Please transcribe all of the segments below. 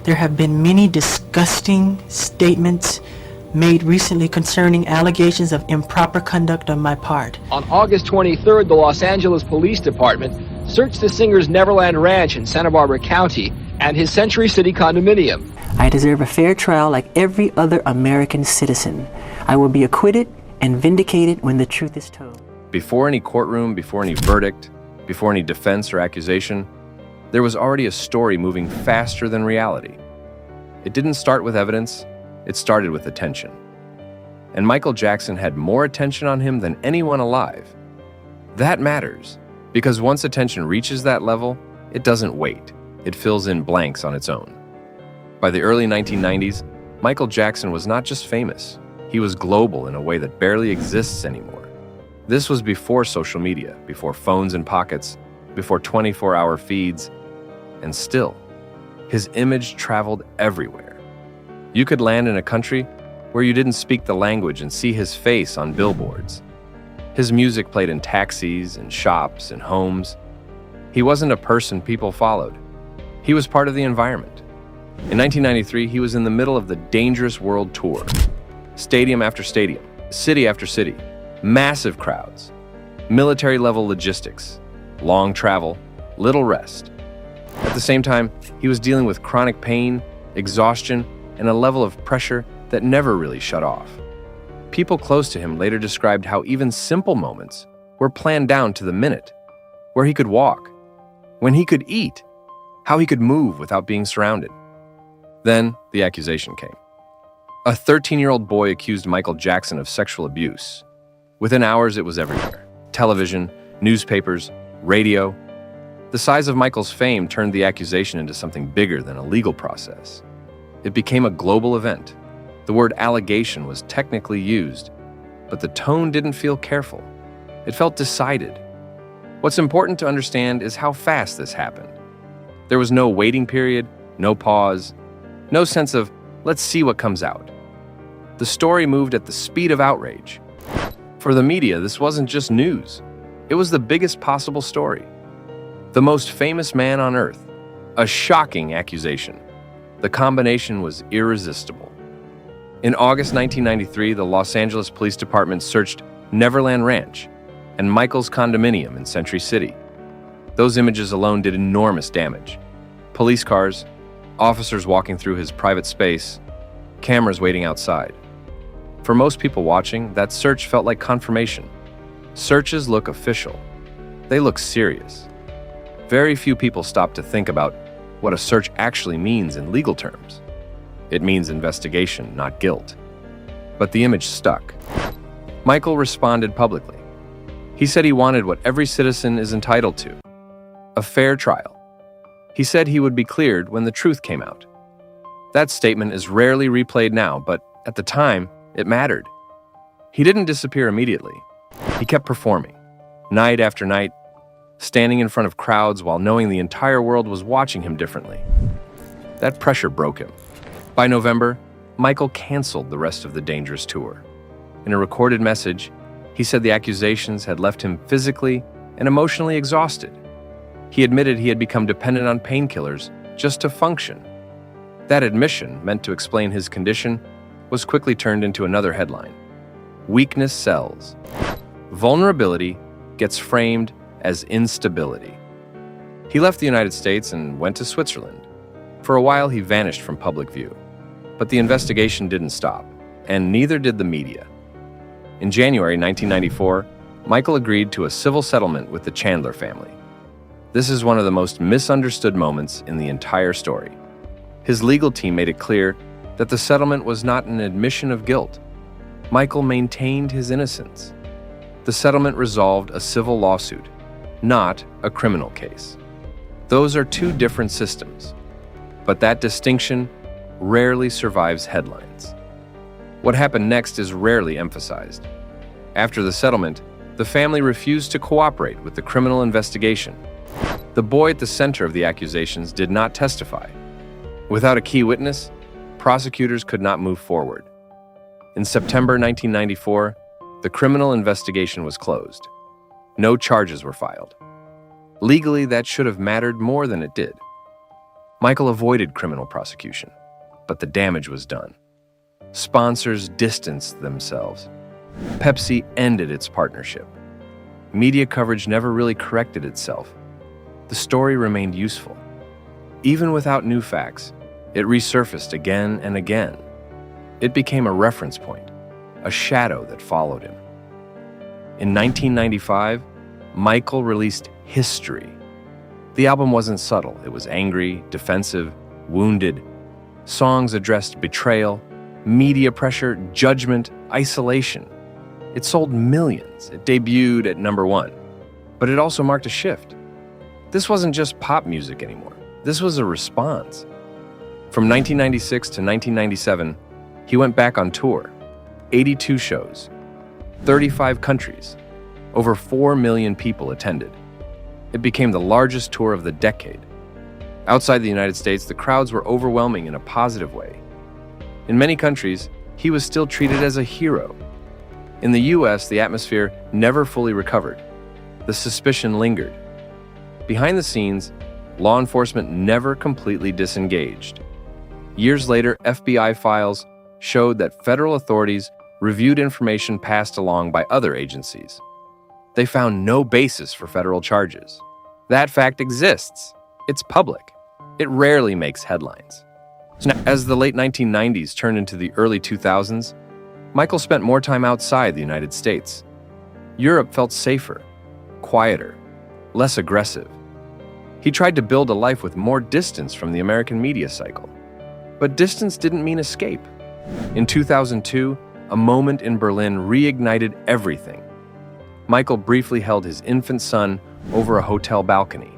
There have been many disgusting statements made recently concerning allegations of improper conduct on my part. On August 23rd, the Los Angeles Police Department searched the singer's Neverland Ranch in Santa Barbara County and his Century City condominium. I deserve a fair trial like every other American citizen. I will be acquitted and vindicated when the truth is told. Before any courtroom, before any verdict, before any defense or accusation, there was already a story moving faster than reality. It didn't start with evidence, it started with attention. And Michael Jackson had more attention on him than anyone alive. That matters, because once attention reaches that level, it doesn't wait. It fills in blanks on its own. By the early 1990s, Michael Jackson was not just famous, he was global in a way that barely exists anymore. This was before social media, before phones in pockets, before 24-hour feeds, and still, his image traveled everywhere. You could land in a country where you didn't speak the language and see his face on billboards. His music played in taxis, in shops, in homes. He wasn't a person people followed. He was part of the environment. In 1993, he was in the middle of the Dangerous World Tour. Stadium after stadium, city after city, massive crowds, military-level logistics, long travel, little rest. At the same time, he was dealing with chronic pain, exhaustion, and a level of pressure that never really shut off. People close to him later described how even simple moments were planned down to the minute, where he could walk, when he could eat, how he could move without being surrounded. Then the accusation came. A 13-year-old boy accused Michael Jackson of sexual abuse. Within hours, it was everywhere. Television, newspapers, radio. The size of Michael's fame turned the accusation into something bigger than a legal process. It became a global event. The word allegation was technically used, but the tone didn't feel careful. It felt decided. What's important to understand is how fast this happened. There was no waiting period, no pause, no sense of, let's see what comes out. The story moved at the speed of outrage. For the media, this wasn't just news. It was the biggest possible story. The most famous man on earth. A shocking accusation. The combination was irresistible. In August 1993, the Los Angeles Police Department searched Neverland Ranch and Michael's condominium in Century City. Those images alone did enormous damage. Police cars, officers walking through his private space, cameras waiting outside. For most people watching, that search felt like confirmation. Searches look official. They look serious. Very few people stop to think about what a search actually means in legal terms. It means investigation, not guilt. But the image stuck. Michael responded publicly. He said he wanted what every citizen is entitled to: a fair trial. He said he would be cleared when the truth came out. That statement is rarely replayed now, but at the time, it mattered. He didn't disappear immediately. He kept performing, night after night, standing in front of crowds while knowing the entire world was watching him differently. That pressure broke him. By November, Michael canceled the rest of the Dangerous tour. In a recorded message, he said the accusations had left him physically and emotionally exhausted. He admitted he had become dependent on painkillers just to function. That admission, meant to explain his condition, was quickly turned into another headline. Weakness sells. Vulnerability gets framed as instability. He left the United States and went to Switzerland. For a while, he vanished from public view. But the investigation didn't stop, and neither did the media. In January 1994, Michael agreed to a civil settlement with the Chandler family. This is one of the most misunderstood moments in the entire story. His legal team made it clear that the settlement was not an admission of guilt. Michael maintained his innocence. The settlement resolved a civil lawsuit, not a criminal case. Those are two different systems, but that distinction rarely survives headlines. What happened next is rarely emphasized. After the settlement, the family refused to cooperate with the criminal investigation. The boy at the center of the accusations did not testify. Without a key witness, prosecutors could not move forward. In September 1994, the criminal investigation was closed. No charges were filed. Legally, that should have mattered more than it did. Michael avoided criminal prosecution, but the damage was done. Sponsors distanced themselves. Pepsi ended its partnership. Media coverage never really corrected itself. The story remained useful. Even without new facts, it resurfaced again and again. It became a reference point, a shadow that followed him. In 1995, Michael released History. The album wasn't subtle. It was angry, defensive, wounded. Songs addressed betrayal, media pressure, judgment, isolation. It sold millions. It debuted at #1. But it also marked a shift. This wasn't just pop music anymore. This was a response. From 1996 to 1997, he went back on tour. 82 shows, 35 countries, over 4 million people attended. It became the largest tour of the decade. Outside the United States, the crowds were overwhelming in a positive way. In many countries, he was still treated as a hero. In the US, the atmosphere never fully recovered. The suspicion lingered. Behind the scenes, law enforcement never completely disengaged. Years later, FBI files showed that federal authorities reviewed information passed along by other agencies. They found no basis for federal charges. That fact exists. It's public. It rarely makes headlines. So now, as the late 1990s turned into the early 2000s, Michael spent more time outside the United States. Europe felt safer, quieter, less aggressive. He tried to build a life with more distance from the American media cycle. But distance didn't mean escape. In 2002, a moment in Berlin reignited everything. Michael briefly held his infant son over a hotel balcony.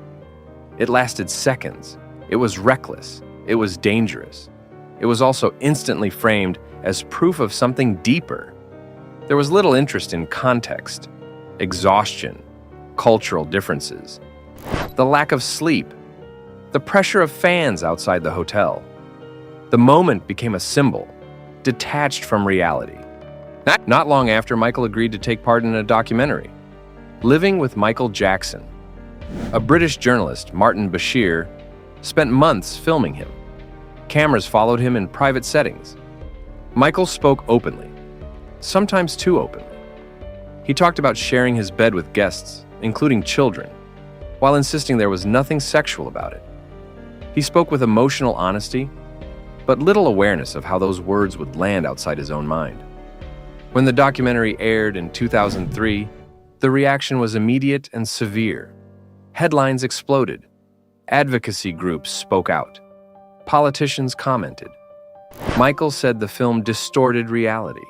It lasted seconds. It was reckless. It was dangerous. It was also instantly framed as proof of something deeper. There was little interest in context, exhaustion, cultural differences, the lack of sleep, the pressure of fans outside the hotel. The moment became a symbol, detached from reality. Not long after, Michael agreed to take part in a documentary, Living with Michael Jackson. A British journalist, Martin Bashir, spent months filming him. Cameras followed him in private settings. Michael spoke openly, sometimes too openly. He talked about sharing his bed with guests, including children, while insisting there was nothing sexual about it. He spoke with emotional honesty, but little awareness of how those words would land outside his own mind. When the documentary aired in 2003, the reaction was immediate and severe. Headlines exploded. Advocacy groups spoke out. Politicians commented. Michael said the film distorted reality.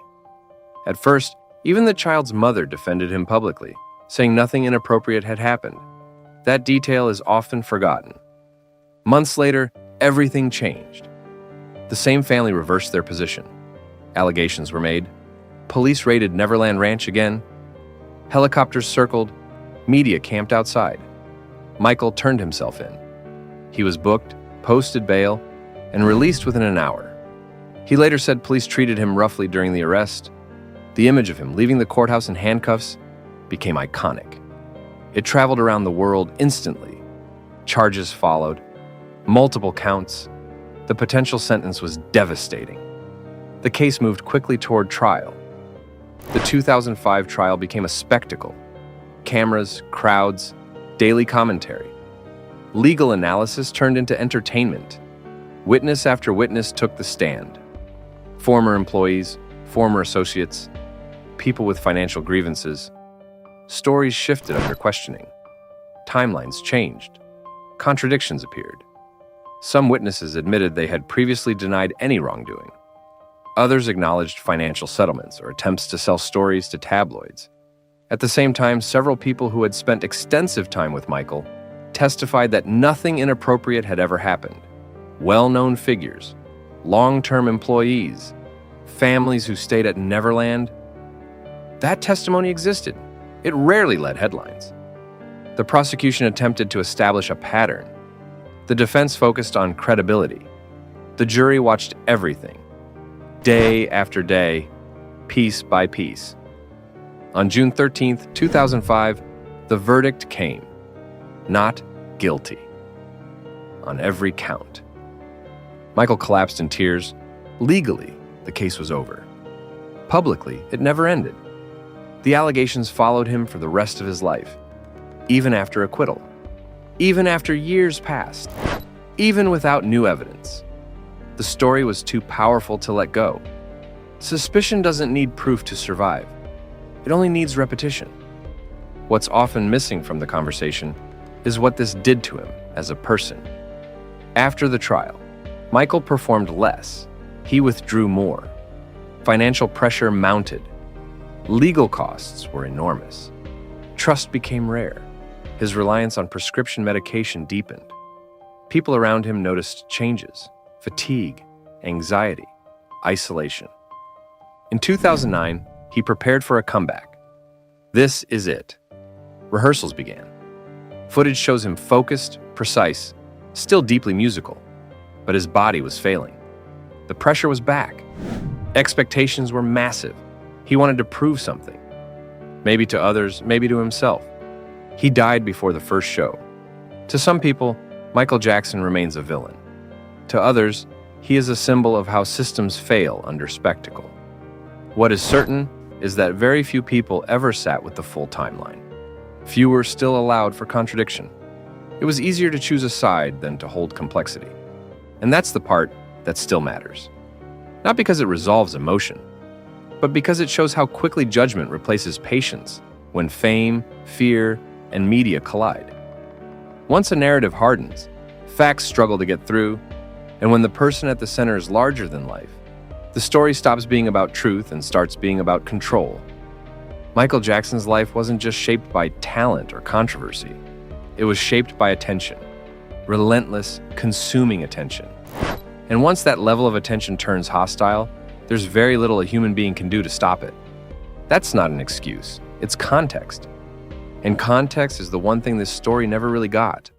At first, even the child's mother defended him publicly, saying nothing inappropriate had happened. That detail is often forgotten. Months later, everything changed. The same family reversed their position. Allegations were made. Police raided Neverland Ranch again. Helicopters circled. Media camped outside. Michael turned himself in. He was booked, posted bail, and released within an hour. He later said police treated him roughly during the arrest. The image of him leaving the courthouse in handcuffs became iconic. It traveled around the world instantly. Charges followed. Multiple counts. The potential sentence was devastating. The case moved quickly toward trial. The 2005 trial became a spectacle. Cameras, crowds, daily commentary. Legal analysis turned into entertainment. Witness after witness took the stand. Former employees, former associates, people with financial grievances. Stories shifted under questioning. Timelines changed. Contradictions appeared. Some witnesses admitted they had previously denied any wrongdoing. Others acknowledged financial settlements or attempts to sell stories to tabloids. At the same time, several people who had spent extensive time with Michael testified that nothing inappropriate had ever happened. Well-known figures, long-term employees, families who stayed at Neverland. That testimony existed. It rarely led headlines. The prosecution attempted to establish a pattern. The defense focused on credibility. The jury watched everything, day after day, piece by piece. On June 13, 2005, the verdict came. Not guilty. On every count. Michael collapsed in tears. Legally, the case was over. Publicly, it never ended. The allegations followed him for the rest of his life, even after acquittal, even after years passed, even without new evidence. The story was too powerful to let go. Suspicion doesn't need proof to survive. It only needs repetition. What's often missing from the conversation is what this did to him as a person. After the trial, Michael performed less. He withdrew more. Financial pressure mounted. Legal costs were enormous. Trust became rare. His reliance on prescription medication deepened. People around him noticed changes: fatigue, anxiety, isolation. In 2009, he prepared for a comeback. This is it. Rehearsals began. Footage shows him focused, precise, still deeply musical, but his body was failing. The pressure was back. Expectations were massive. He wanted to prove something. Maybe to others, maybe to himself. He died before the first show. To some people, Michael Jackson remains a villain. To others, he is a symbol of how systems fail under spectacle. What is certain is that very few people ever sat with the full timeline. Fewer still allowed for contradiction. It was easier to choose a side than to hold complexity. And that's the part that still matters. Not because it resolves emotion, but because it shows how quickly judgment replaces patience when fame, fear, and media collide. Once a narrative hardens, facts struggle to get through, and when the person at the center is larger than life, the story stops being about truth and starts being about control. Michael Jackson's life wasn't just shaped by talent or controversy. It was shaped by attention, relentless, consuming attention. And once that level of attention turns hostile, there's very little a human being can do to stop it. That's not an excuse, it's context. And context is the one thing this story never really got.